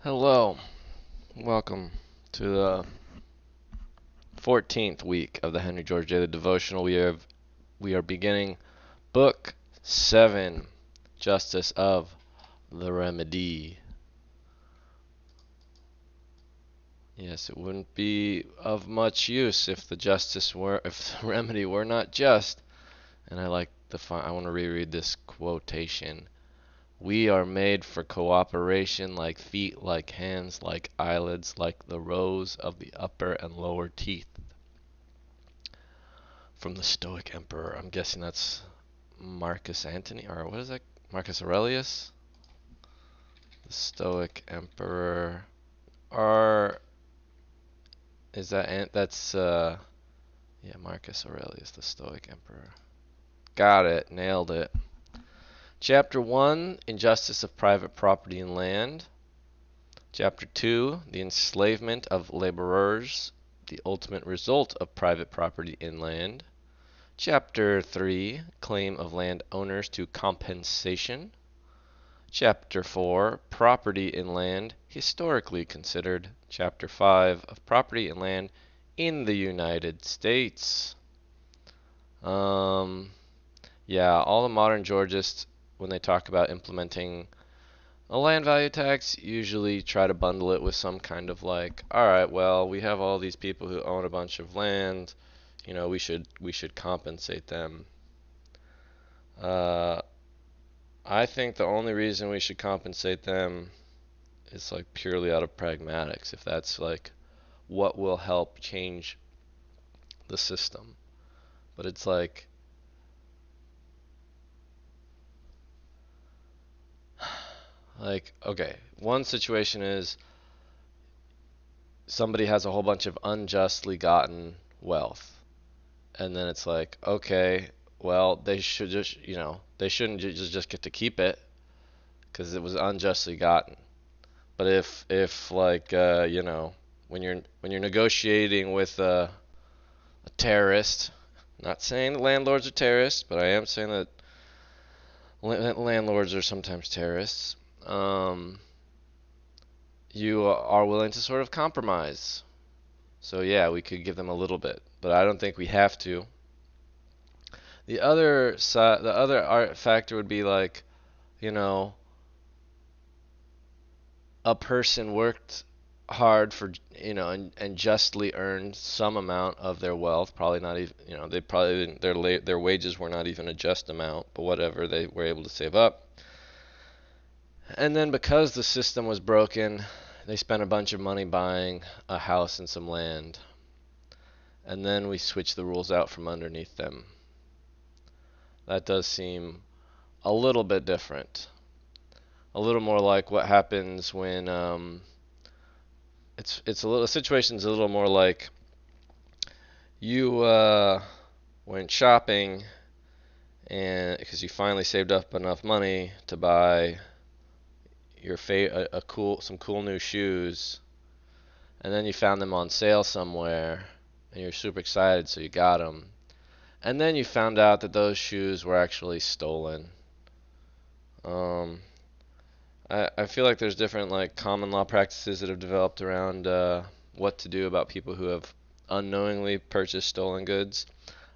Hello, welcome to the 14th week of the Henry George Daily Devotional. We are beginning Book 7, Justice of the Remedy. Yes, it wouldn't be of much use if if the remedy were not just. And I want to reread this quotation. We are made for cooperation, like feet, like hands, like eyelids, like the rows of the upper and lower teeth. From the Stoic Emperor. I'm guessing that's Marcus Antony, or what is that? Marcus Aurelius? The Stoic Emperor. Or is that's yeah, Marcus Aurelius, the Stoic Emperor. Got it, nailed it. Chapter 1, Injustice of Private Property and Land. Chapter 2, The Enslavement of Laborers, the ultimate result of private property in land. Chapter 3, Claim of Land Owners to Compensation. Chapter 4, Property in Land Historically Considered. Chapter 5 of Property in Land in the United States. Yeah, all the modern Georgists, when they talk about implementing a land value tax, usually try to bundle it with some kind of like, all right, well, we have all these people who own a bunch of land, we should compensate them. Uh, I think the only reason we should compensate them is like purely out of pragmatics, if that's like what will help change the system. But it's like okay, one situation is somebody has a whole bunch of unjustly gotten wealth, and then it's like, okay, well, they should just, they shouldn't just get to keep it because it was unjustly gotten. But if like when you're negotiating with a terrorist, not saying that landlords are terrorists, but I am saying that landlords are sometimes terrorists. Um, you are willing to sort of compromise. So yeah, we could give them a little bit, but I don't think we have to. The other art factor would be like, you know, a person worked hard for, and justly earned some amount of their wealth, probably not even, they probably didn't, their wages were not even a just amount, but whatever, they were able to save up. And then because the system was broken, they spent a bunch of money buying a house and some land. And then we switched the rules out from underneath them. That does seem a little bit different. A little more like what happens when it's a little the situation's a little more like you went shopping and because you finally saved up enough money to buy some cool new shoes, and then you found them on sale somewhere and you're super excited, so you got them, and then you found out that those shoes were actually stolen. um I feel like there's different like common law practices that have developed around what to do about people who have unknowingly purchased stolen goods.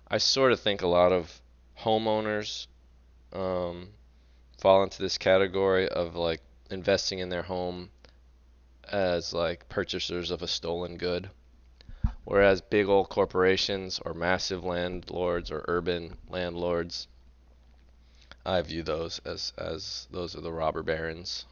I sort of think a lot of homeowners um, fall into this category of like investing in their home as like purchasers of a stolen good, whereas big old corporations or massive landlords or urban landlords, I view those as those are the robber barons.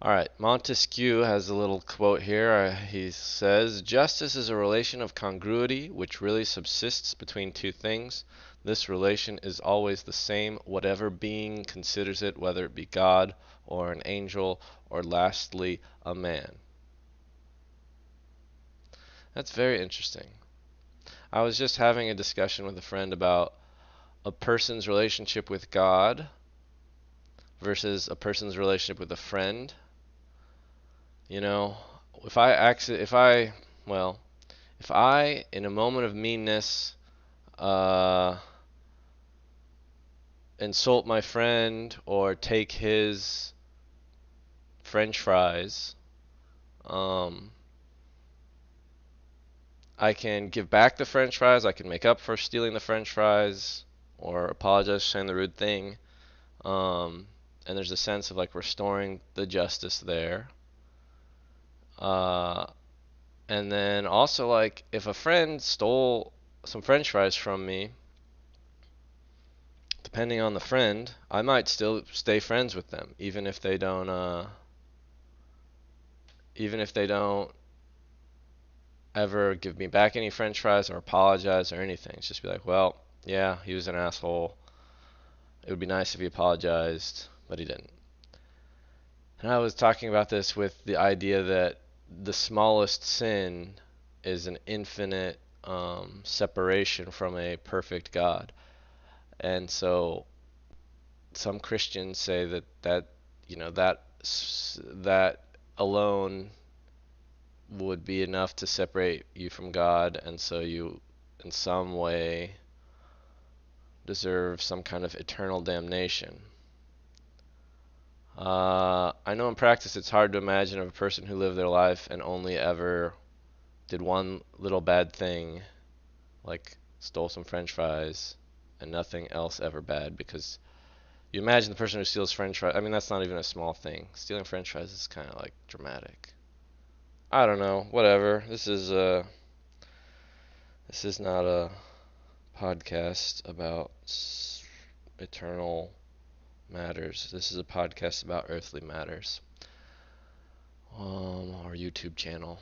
All right, Montesquieu has a little quote here. He says, "Justice is a relation of congruity which really subsists between two things. This relation is always the same, whatever being considers it, whether it be God or an angel, or lastly, a man." That's very interesting. I was just having a discussion with a friend about a person's relationship with God versus a person's relationship with a friend. You know, if I accident, if I, well, if I, in a moment of meanness, uh, insult my friend or take his French fries, I can give back the French fries. I can make up for stealing the French fries or apologize for saying the rude thing. And there's a sense of like restoring the justice there. Uh, and then also like if a friend stole some French fries from me, depending on the friend, I might still stay friends with them, even if they don't ever give me back any French fries or apologize or anything. It's just be like, well, yeah, he was an asshole. It would be nice if he apologized, but he didn't. And I was talking about this with the idea that the smallest sin is an infinite separation from a perfect God. And so some Christians say that alone would be enough to separate you from God, and so you in some way deserve some kind of eternal damnation. I know in practice it's hard to imagine of a person who lived their life and only ever did one little bad thing, like stole some French fries, and nothing else ever bad, because you imagine the person who steals French fries. I mean, that's not even a small thing. Stealing French fries is kind of like dramatic. I don't know. Whatever. This is not a podcast about eternal matters. This is a podcast about earthly matters. Our YouTube channel.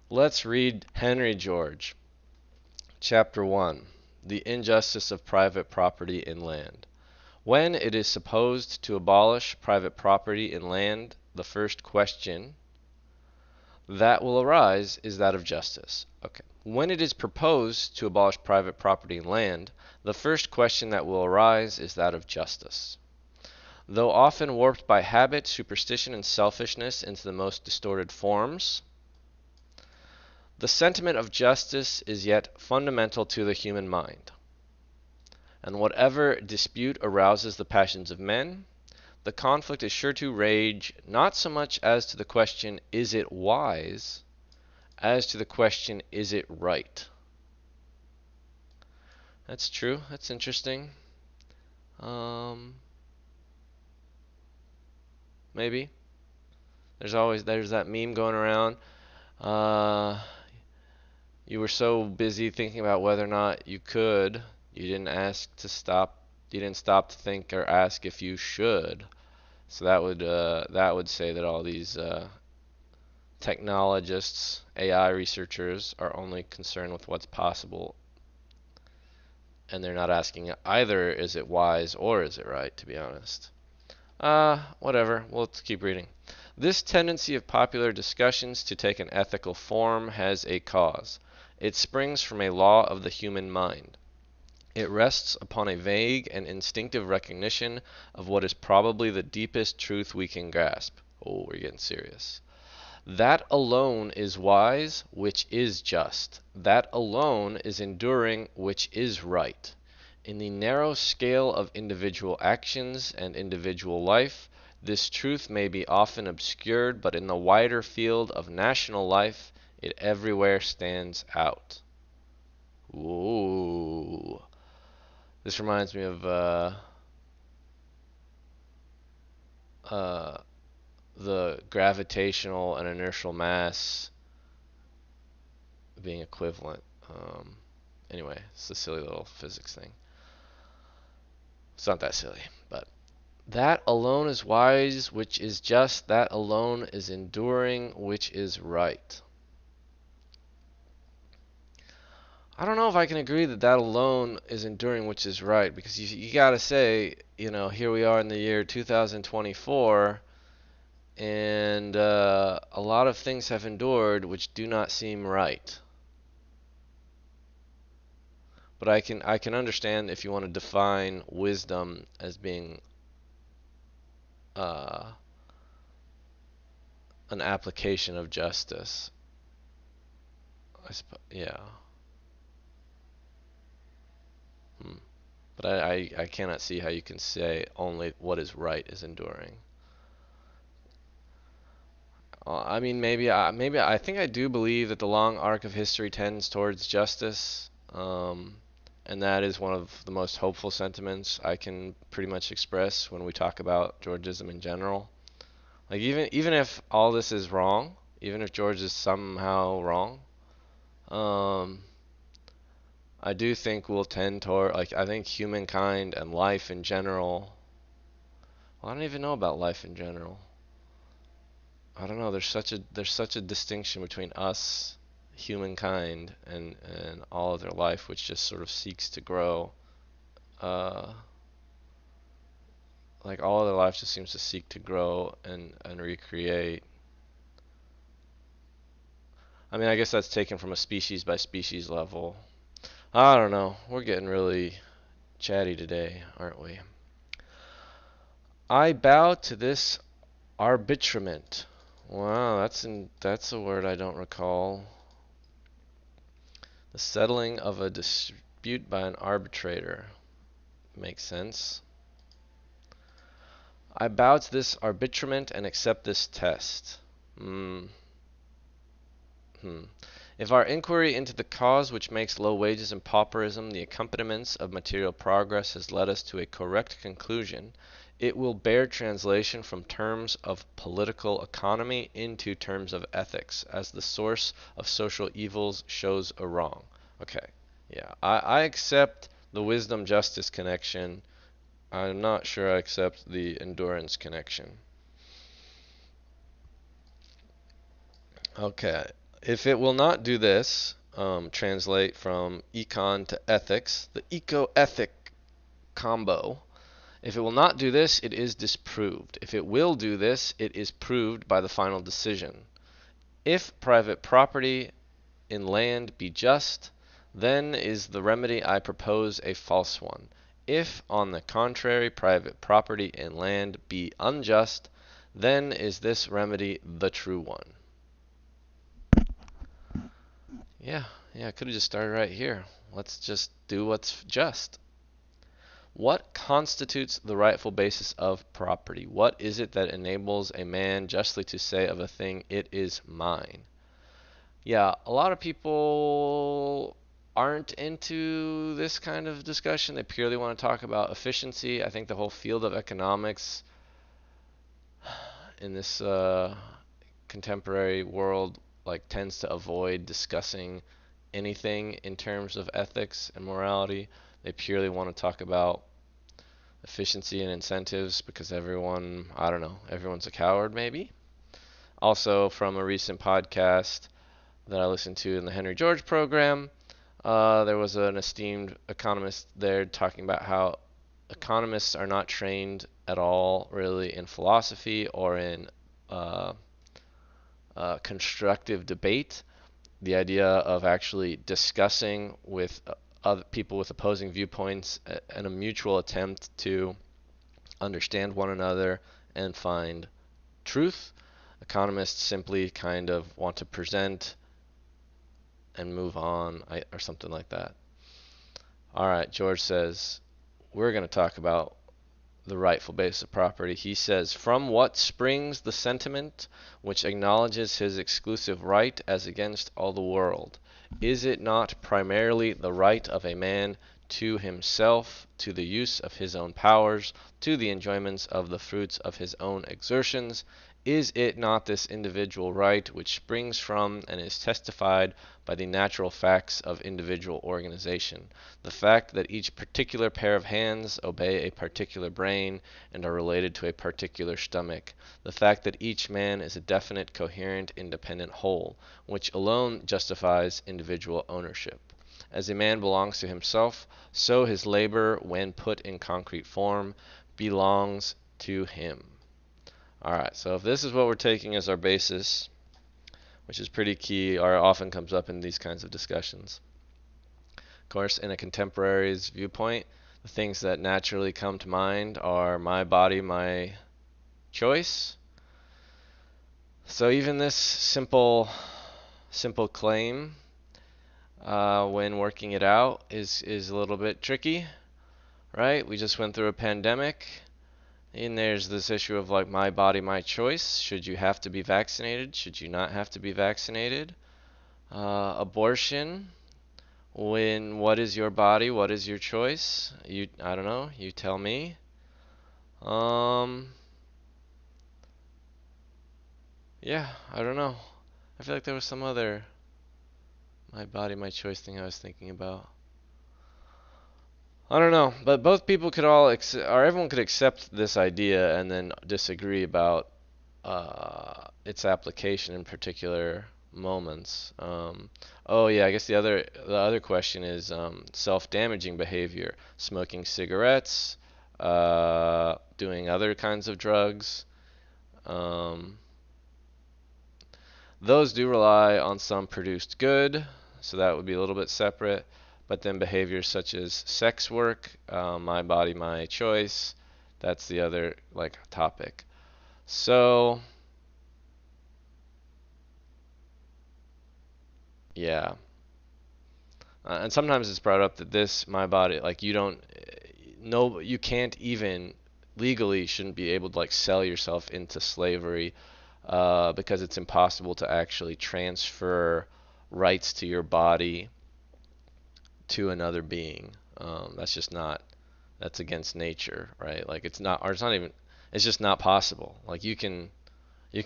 Let's read Henry George, Chapter 1. The Injustice of Private Property in Land. When it is supposed to abolish private property in land, the first question that will arise is that of justice. Okay. When it is proposed to abolish private property in land, the first question that will arise is that of justice. Though often warped by habit, superstition, and selfishness into the most distorted forms, the sentiment of justice is yet fundamental to the human mind. And whatever dispute arouses the passions of men, the conflict is sure to rage not so much as to the question, is it wise, as to the question, is it right? That's true. That's interesting. Maybe. There's that meme going around. You were so busy thinking about whether or not you could, you didn't ask to stop. You didn't stop to think or ask if you should. So that would say that all these technologists, AI researchers, are only concerned with what's possible, and they're not asking either is it wise or is it right, to be honest. Whatever. Well, let's keep reading. This tendency of popular discussions to take an ethical form has a cause. It springs from a law of the human mind. It rests upon a vague and instinctive recognition of what is probably the deepest truth we can grasp. Oh, we're getting serious. That alone is wise, which is just. That alone is enduring, which is right. In the narrow scale of individual actions and individual life, this truth may be often obscured, but in the wider field of national life, it everywhere stands out. Ooh. This reminds me of the gravitational and inertial mass being equivalent. Anyway, it's a silly little physics thing. It's not that silly, but that alone is wise, which is just. That alone is enduring, which is right. I don't know if I can agree that that alone is enduring, which is right, because you got to say, here we are in the year 2024, and a lot of things have endured which do not seem right. But I can understand if you want to define wisdom as being uh, an application of justice. I suppose, yeah. But I cannot see how you can say only what is right is enduring. I mean, maybe I think I do believe that the long arc of history tends towards justice, and that is one of the most hopeful sentiments I can pretty much express when we talk about Georgism in general. Like even if all this is wrong, even if George is somehow wrong, um, I do think we'll tend toward like I think humankind and life in general. Well, I don't even know about life in general. I don't know. There's such a distinction between us, humankind, and all other life, which just sort of seeks to grow. Uh, like all other life just seems to seek to grow and recreate. I mean, I guess that's taken from a species by species level. I don't know. We're getting really chatty today, aren't we? I bow to this arbitrament. Wow, that's a word I don't recall. The settling of a dispute by an arbitrator. Makes sense. I bow to this arbitrament and accept this test. Hmm. If our inquiry into the cause which makes low wages and pauperism the accompaniments of material progress has led us to a correct conclusion, it will bear translation from terms of political economy into terms of ethics, as the source of social evils shows a wrong. Okay, yeah, I accept the wisdom justice connection. I'm not sure I accept the endurance connection. Okay. If it will not do this, translate from econ to ethics, the eco-ethic combo. If it will not do this, it is disproved. If it will do this, it is proved by the final decision. If private property in land be just, then is the remedy I propose a false one. If, on the contrary, private property in land be unjust, then is this remedy the true one. Yeah, yeah, I could have just started right here. Let's just do what's just. What constitutes the rightful basis of property? What is it that enables a man justly to say of a thing, it is mine? Yeah, a lot of people aren't into this kind of discussion. They purely want to talk about efficiency. I think the whole field of economics in this contemporary world like tends to avoid discussing anything in terms of ethics and morality. They purely want to talk about efficiency and incentives because everyone, I don't know, everyone's a coward maybe. Also, from a recent podcast that I listened to in the Henry George program, there was an esteemed economist there talking about how economists are not trained at all really in philosophy or in uh, constructive debate, the idea of actually discussing with other people with opposing viewpoints and a mutual attempt to understand one another and find truth. Economists simply kind of want to present and move on, or something like that. All right, George says, we're going to talk about the rightful basis of property. He says, from what springs the sentiment which acknowledges his exclusive right as against all the world? Is it not primarily the right of a man to himself, to the use of his own powers, to the enjoyments of the fruits of his own exertions? Is it not this individual right which springs from and is testified by the natural facts of individual organization? The fact that each particular pair of hands obey a particular brain and are related to a particular stomach. The fact that each man is a definite, coherent, independent whole, which alone justifies individual ownership. As a man belongs to himself, so his labor, when put in concrete form, belongs to him. Alright, so if this is what we're taking as our basis, which is pretty key, or often comes up in these kinds of discussions. Of course, in a contemporary's viewpoint, the things that naturally come to mind are my body, my choice. So even this simple claim, when working it out, is a little bit tricky, right? We just went through a pandemic. And there's this issue of like my body, my choice. Should you have to be vaccinated? Should you not have to be vaccinated? Abortion. What is your body? What is your choice? I don't know. You tell me. Um, yeah, I don't know. I feel like there was some other my body, my choice thing I was thinking about. I don't know, but both people could or everyone could accept this idea and then disagree about its application in particular moments. Oh yeah, I guess the other question is self-damaging behavior, smoking cigarettes, doing other kinds of drugs. Um, those do rely on some produced good, so that would be a little bit separate. But then behaviors such as sex work, my body, my choice, that's the other like topic. So yeah, and sometimes it's brought up that this my body, like you don't, no, you can't even legally shouldn't be able to like sell yourself into slavery because it's impossible to actually transfer rights to your body to another being. That's just not. That's against nature, right? Like it's not, or it's not even. It's just not possible. Like you can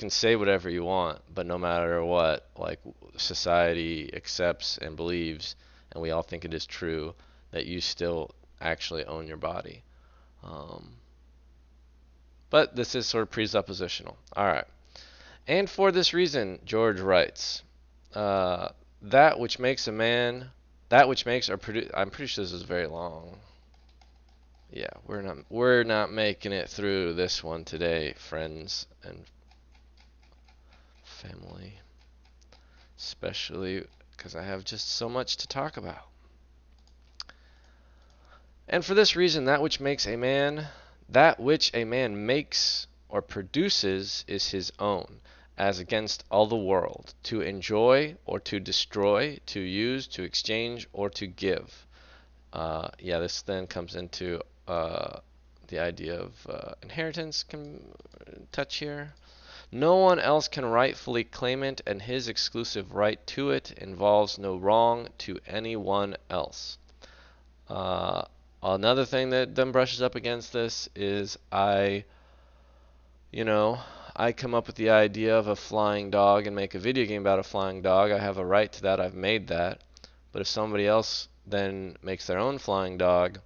say whatever you want, but no matter what, like society accepts and believes, and we all think it is true that you still actually own your body. Um, but this is sort of presuppositional. All right. And for this reason, George writes, uh, that which makes a man, that which makes or produce. I'm pretty sure this is very long. Yeah, we're not making it through this one today, friends and family, especially because I have just so much to talk about. And for this reason, that which a man makes or produces is his own, as against all the world, to enjoy or to destroy, to use, to exchange, or to give. Yeah, this then comes into the idea of inheritance can touch here. No one else can rightfully claim it, and his exclusive right to it involves no wrong to anyone else. Uh, Another thing that then brushes up against this is you know, I come up with the idea of a flying dog and make a video game about a flying dog. I have a right to that. I've made that. But if somebody else then makes their own flying dog,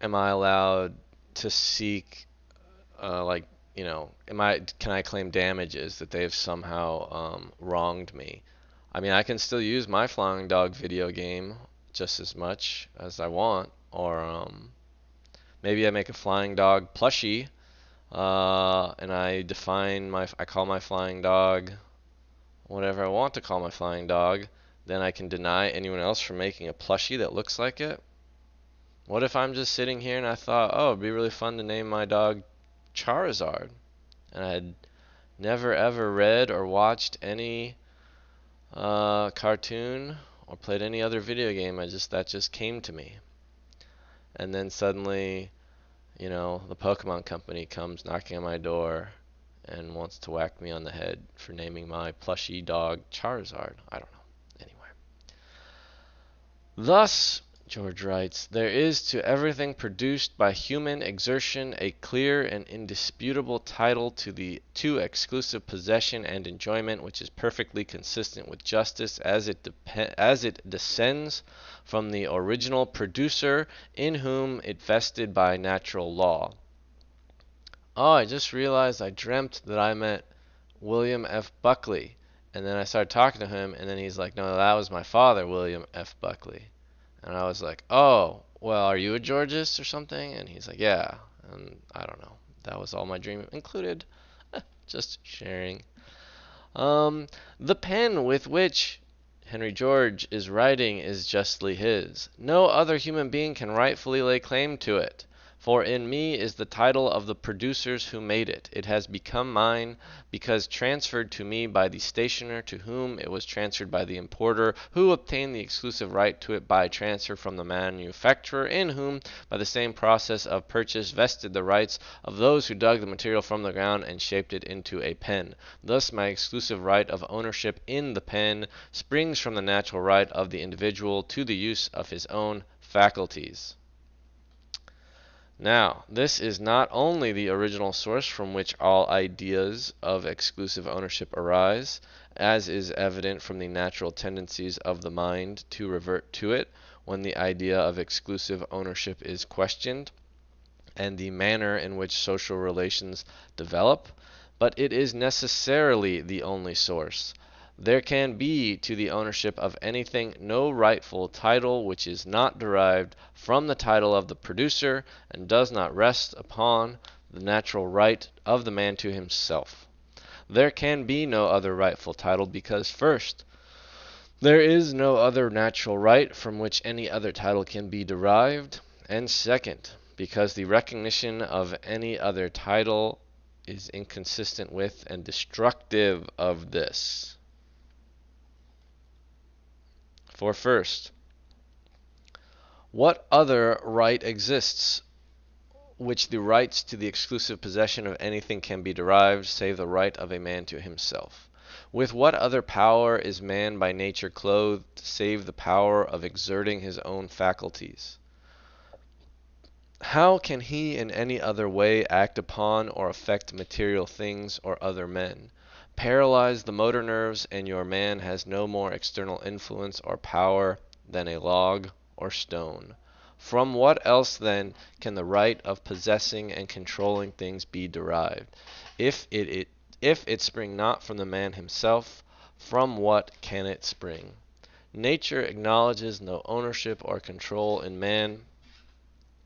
am I allowed to seek, like, can I claim damages that they've somehow wronged me? I mean, I can still use my flying dog video game just as much as I want, or maybe I make a flying dog plushie, and I call my flying dog whatever I want to call my flying dog. Then I can deny anyone else from making a plushie that looks like it. What if I'm just sitting here and I thought, oh, it'd be really fun to name my dog Charizard, and I had never ever read or watched any cartoon or played any other video game. That just came to me, and then suddenly, the Pokemon Company comes knocking on my door and wants to whack me on the head for naming my plushy dog Charizard. I don't know. Anyway. Thus, George writes, there is to everything produced by human exertion a clear and indisputable title to exclusive possession and enjoyment, which is perfectly consistent with justice as it descends from the original producer, in whom it vested by natural law. Oh, I just realized I dreamt that I met William F. Buckley. And then I started talking to him, and then he's like, no, that was my father, William F. Buckley. And I was like, oh, well, are you a Georgist or something? And he's like, yeah. And I don't know. That was all my dream included. Just sharing. The pen with which Henry George is writing is justly his. No other human being can rightfully lay claim to it. For in me is the title of the producers who made it. It has become mine because transferred to me by the stationer, to whom it was transferred by the importer, who obtained the exclusive right to it by transfer from the manufacturer, in whom, by the same process of purchase, vested the rights of those who dug the material from the ground and shaped it into a pen. Thus my exclusive right of ownership in the pen springs from the natural right of the individual to the use of his own faculties. Now, this is not only the original source from which all ideas of exclusive ownership arise, as is evident from the natural tendencies of the mind to revert to it when the idea of exclusive ownership is questioned, and the manner in which social relations develop, but it is necessarily the only source. There can be to the ownership of anything no rightful title which is not derived from the title of the producer and does not rest upon the natural right of the man to himself. There can be no other rightful title because, first, there is no other natural right from which any other title can be derived, and second, because the recognition of any other title is inconsistent with and destructive of this. For first, what other right exists which the rights to the exclusive possession of anything can be derived, save the right of a man to himself? With what other power is man by nature clothed, save the power of exerting his own faculties? How can he in any other way act upon or affect material things or other men? Paralyze the motor nerves, and your man has no more external influence or power than a log or stone. From what else, then, can the right of possessing and controlling things be derived? If it spring not from the man himself, from what can it spring? Nature acknowledges no ownership or control in man,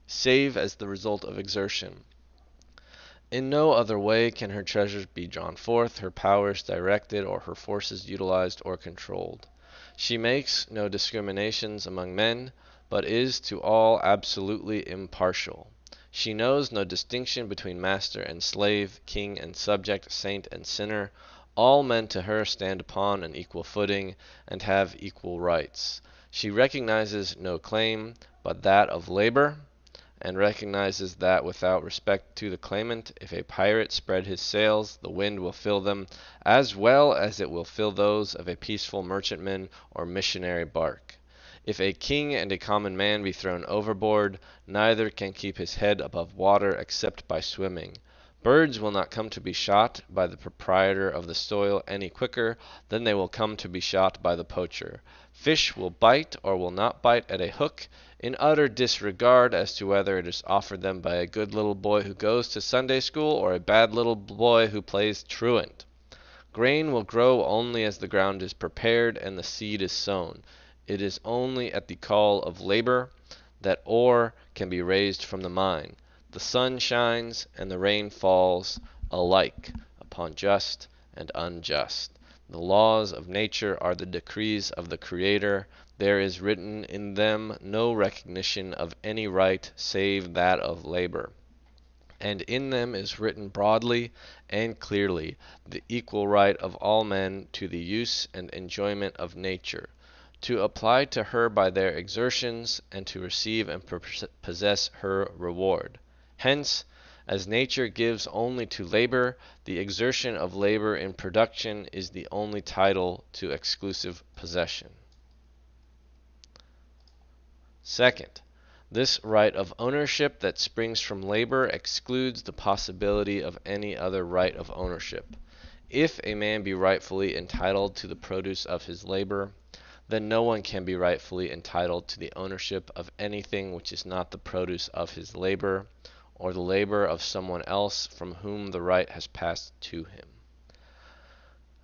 save as the result of exertion. In no other way can her treasures be drawn forth, her powers directed, or her forces utilized or controlled. She makes no discriminations among men, but is to all absolutely impartial. She knows no distinction between master and slave, king and subject, saint and sinner. All men to her stand upon an equal footing, and have equal rights. She recognizes no claim but that of labor, and recognizes that without respect to the claimant, if a pirate spread his sails, the wind will fill them as well as it will fill those of a peaceful merchantman or missionary bark. If a king and a common man be thrown overboard, neither can keep his head above water except by swimming. Birds will not come to be shot by the proprietor of the soil any quicker than they will come to be shot by the poacher. Fish will bite or will not bite at a hook, in utter disregard as to whether it is offered them by a good little boy who goes to Sunday school or a bad little boy who plays truant. Grain will grow only as the ground is prepared and the seed is sown. It is only at the call of labor that ore can be raised from the mine. The sun shines and the rain falls alike upon just and unjust. The laws of nature are the decrees of the Creator. There is written in them no recognition of any right save that of labor. And in them is written broadly and clearly the equal right of all men to the use and enjoyment of nature, to apply to her by their exertions, and to receive and possess her reward. Hence, as nature gives only to labor, the exertion of labor in production is the only title to exclusive possession. Second, this right of ownership that springs from labor excludes the possibility of any other right of ownership. If a man be rightfully entitled to the produce of his labor, then no one can be rightfully entitled to the ownership of anything which is not the produce of his labor, or the labor of someone else from whom the right has passed to him.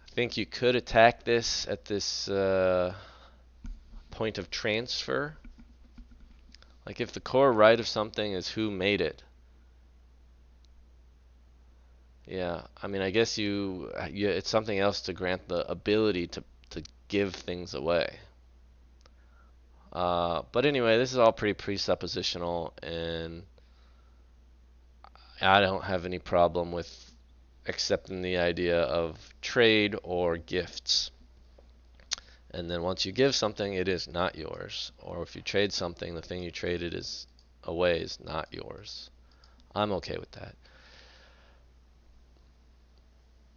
I think you could attack this at this point of transfer. Like if the core right of something is who made it. Yeah, I mean, I guess it's something else to grant the ability to give things away. But anyway, this is all pretty presuppositional, and I don't have any problem with accepting the idea of trade or gifts. And then once you give something, it is not yours. Or if you trade something, the thing you traded is away is not yours. I'm okay with that.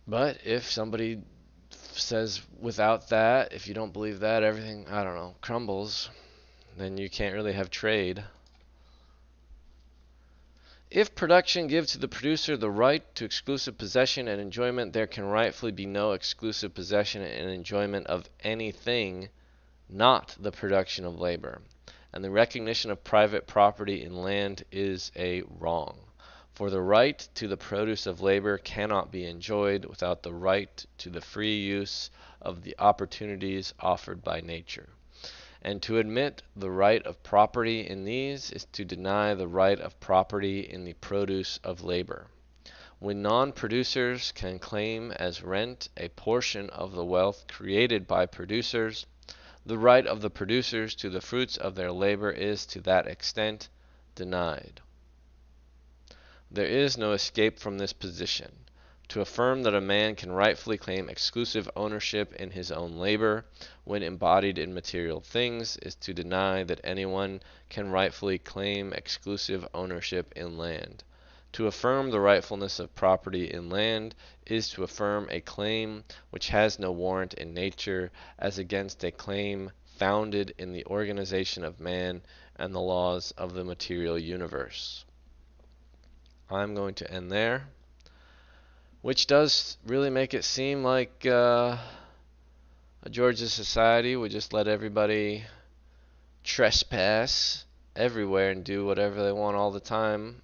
But if somebody says without that, if you don't believe that, everything, I don't know, crumbles, then you can't really have trade. If production gives to the producer the right to exclusive possession and enjoyment, there can rightfully be no exclusive possession and enjoyment of anything not the production of labor. And the recognition of private property in land is a wrong. For the right to the produce of labor cannot be enjoyed without the right to the free use of the opportunities offered by nature. And to admit the right of property in these is to deny the right of property in the produce of labor. When non-producers can claim as rent a portion of the wealth created by producers, the right of the producers to the fruits of their labor is to that extent denied. There is no escape from this position. To affirm that a man can rightfully claim exclusive ownership in his own labor, when embodied in material things, is to deny that anyone can rightfully claim exclusive ownership in land. To affirm the rightfulness of property in land is to affirm a claim which has no warrant in nature, as against a claim founded in the organization of man and the laws of the material universe. I'm going to end there. Which does really make it seem like a Georgia society would just let everybody trespass everywhere and do whatever they want all the time.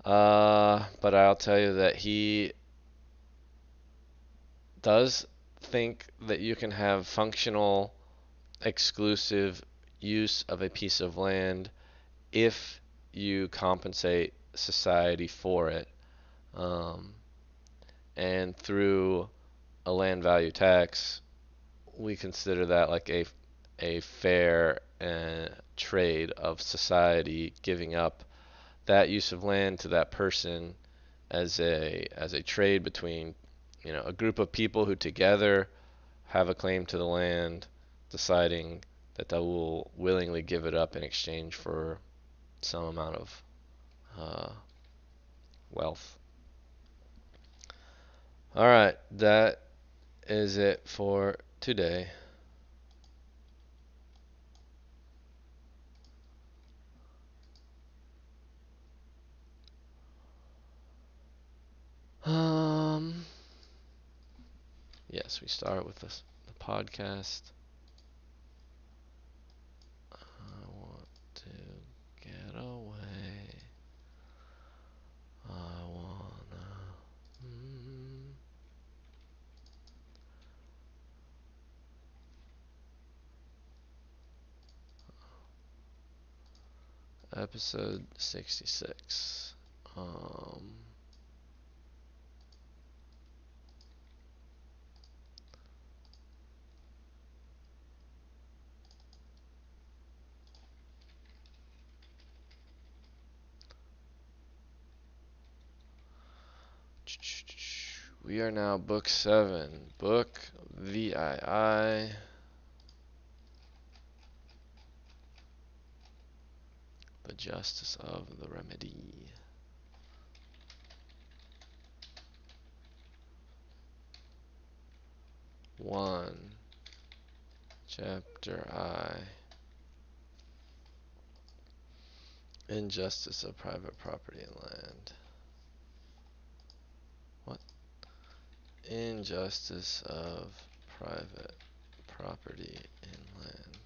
But I'll tell you that he does think that you can have functional, exclusive use of a piece of land if you compensate society for it. And through a land value tax, we consider that like a fair trade of society giving up that use of land to that person as a trade between a group of people who together have a claim to the land, deciding that they will willingly give it up in exchange for some amount of wealth. All right, that is it for today. Um, yes, we start with the podcast. I want to get away. I wanna. Mm, Episode 66. We are now book 7. Book VII. The Justice of the Remedy. One. Chapter I. Injustice of private property and land. What? Injustice of private property in land.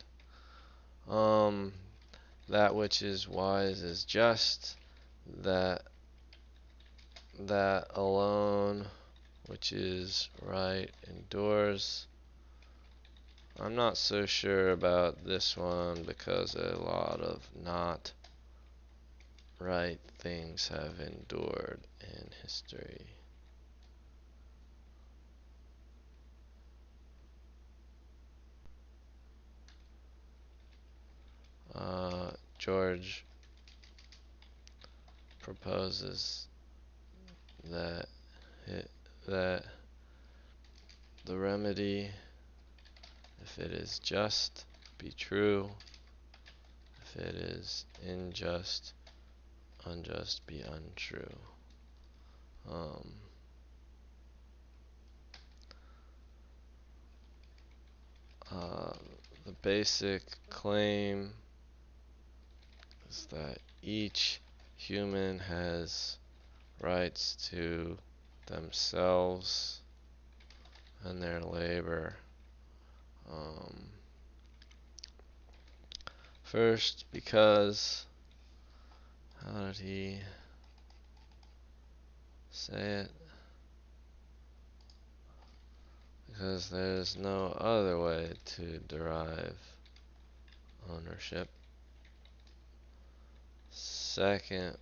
That which is wise is just, that alone which is right endures. I'm not so sure about this one because a lot of not right things have endured in history. George proposes that that the remedy, if it is just, be true; if it is unjust, be untrue. Um, uh, the basic claim is that each human has rights to themselves and their labor. Um, First, because, how did he say it? Because there's no other way to derive ownership. Second,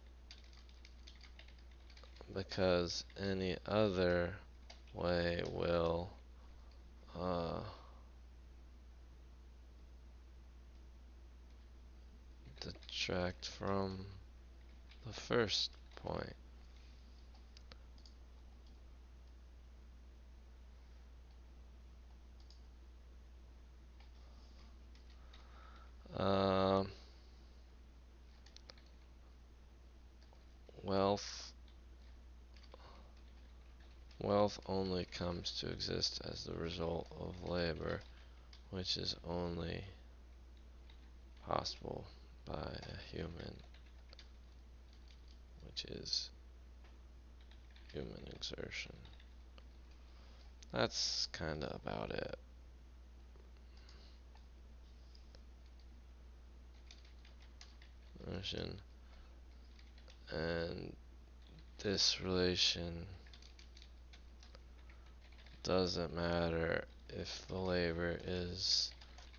because any other way will detract from the first point. Um, wealth only comes to exist as the result of labor, which is only possible by a human, which is human exertion. That's kind of about it. And this relation doesn't matter if the labor is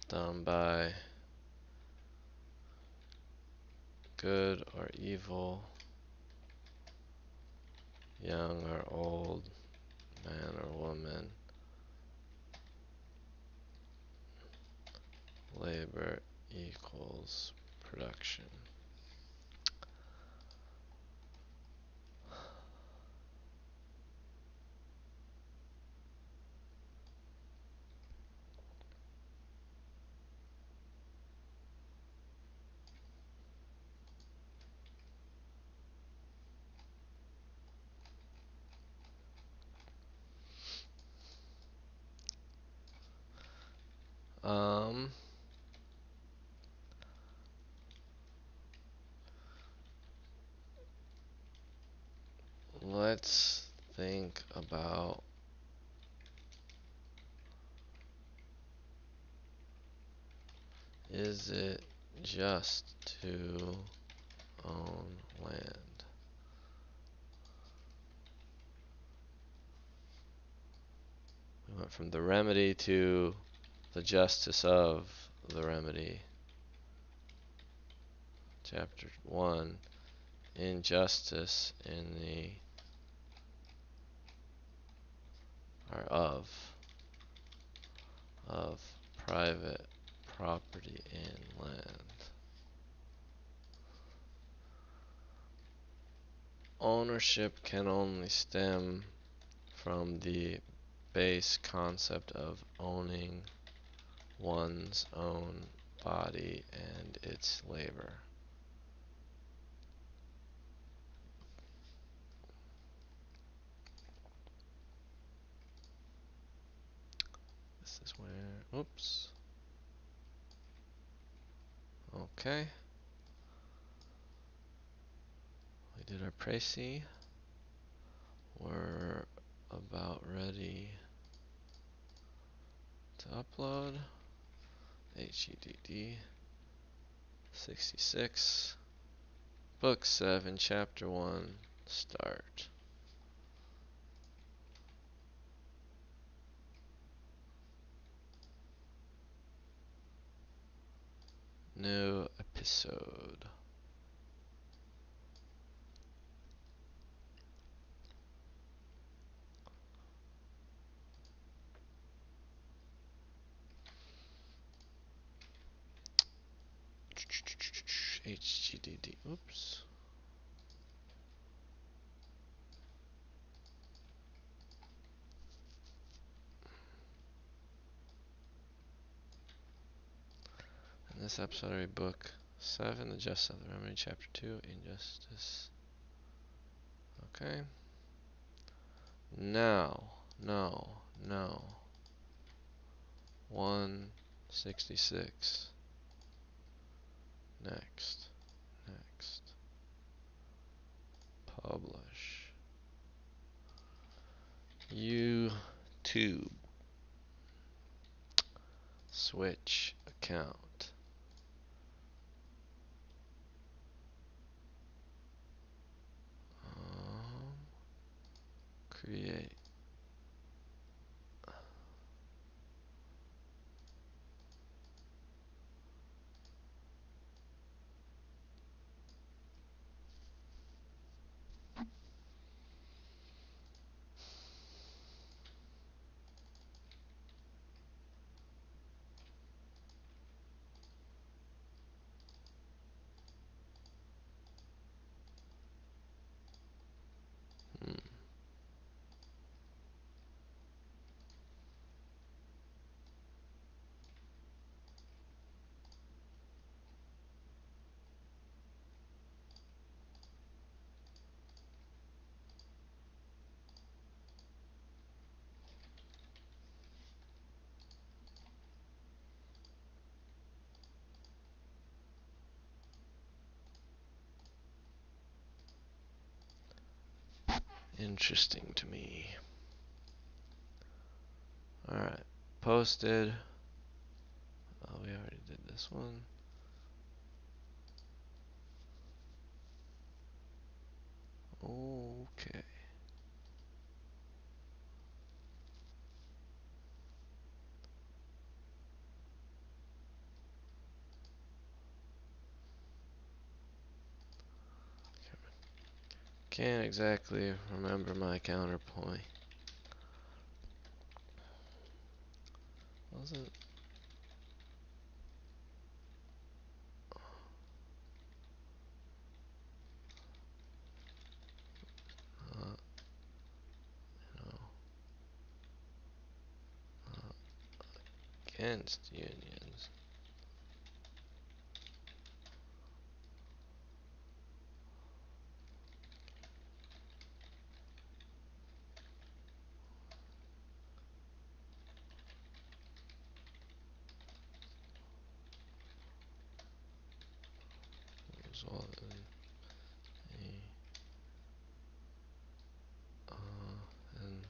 done by good or evil, young or old, man or woman. Labor equals production. Um, let's think about is it just to own land? We went from the remedy to the justice of the remedy. Chapter 1, injustice in the or of private property in land. Ownership can only stem from the base concept of owning one's own body and its labor. This is where, oops. Okay. We did our précis. We're about ready to upload. HEDD 66. Book 7, Chapter 1, start. New episode. HGDD. Oops. this episode, I read book 7, The Justice of the Remedy, chapter 2, Injustice. Okay. Now, no. 166. Next. Publish. YouTube. Switch account. Create. Interesting to me. Alright. Posted. Oh, we already did this one. Okay. Can't exactly remember my counterpoint. Was it? Uh, no. Against unions. Result in in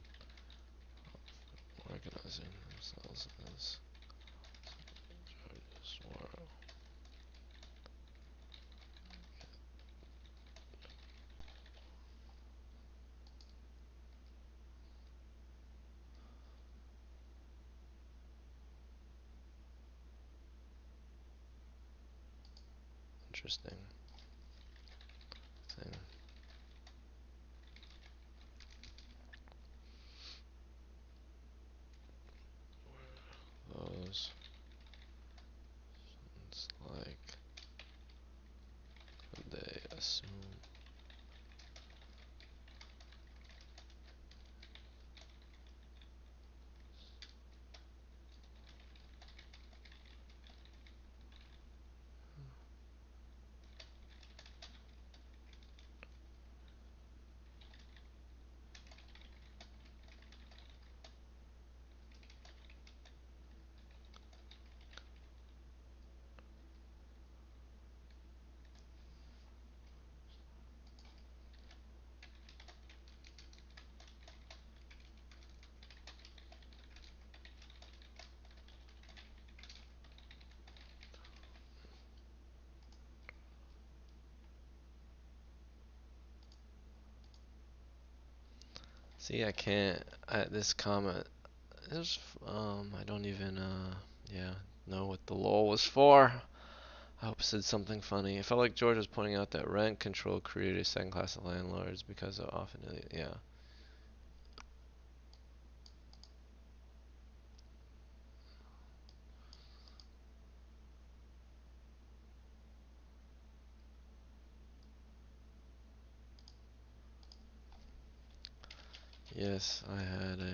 organizing themselves as judges or interesting thing. Those it's like they assume see I can't this comment is I don't even yeah know what the lol was for. I hope it said something funny. It felt like George was pointing out that rent control created a second class of landlords because of often yeah. Yes, I had a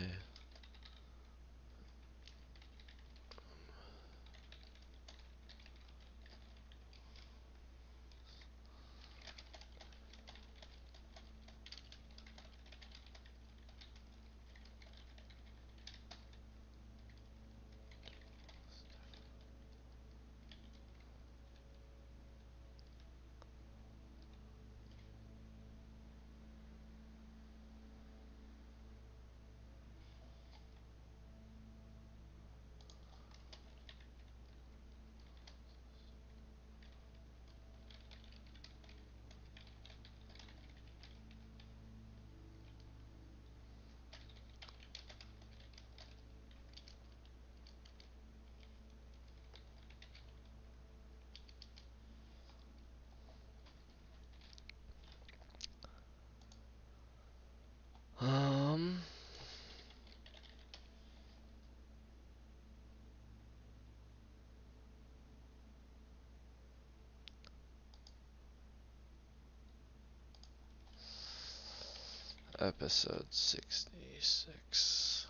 Episode 66.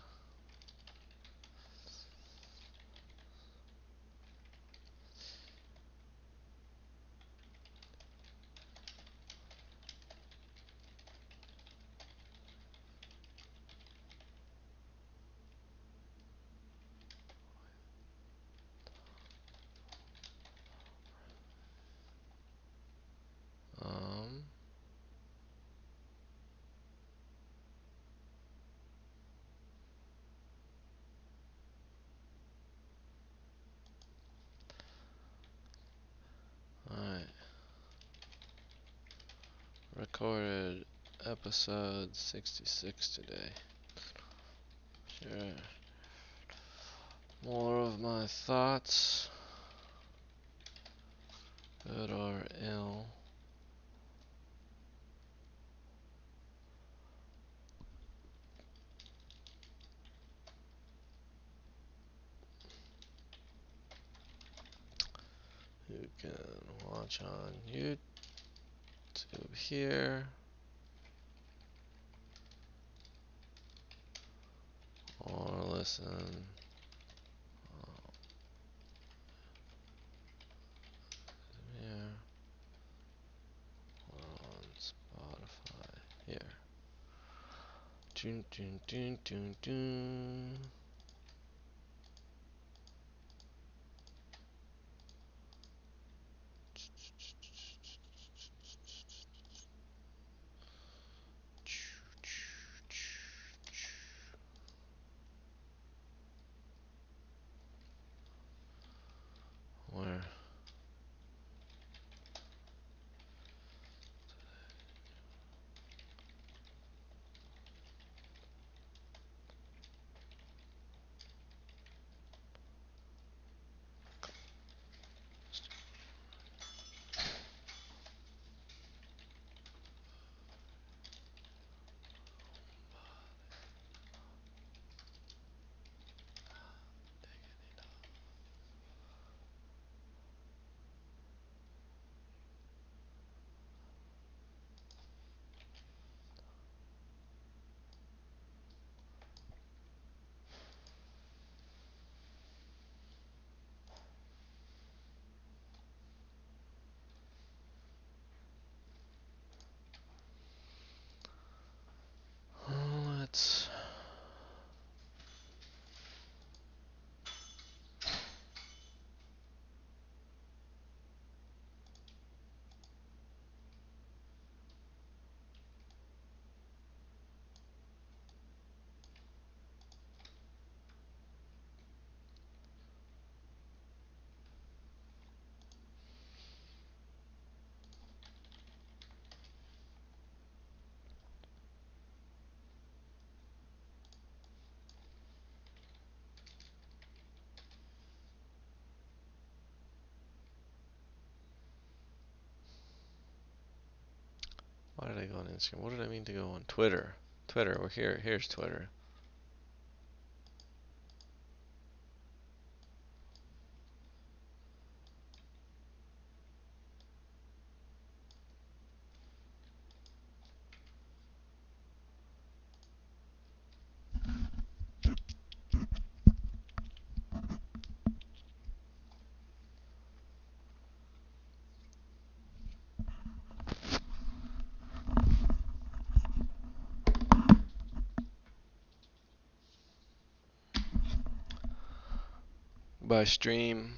Um, Alright. Recorded episode 66 today. Sure. More of my thoughts, good or ill. You can watch on YouTube here, or listen here, or on Spotify here. Dun, dun, dun, dun, dun. Where? Let's. Why did I go on Instagram? What did I mean to go on Twitter? Twitter, we're here. Here's Twitter. By stream.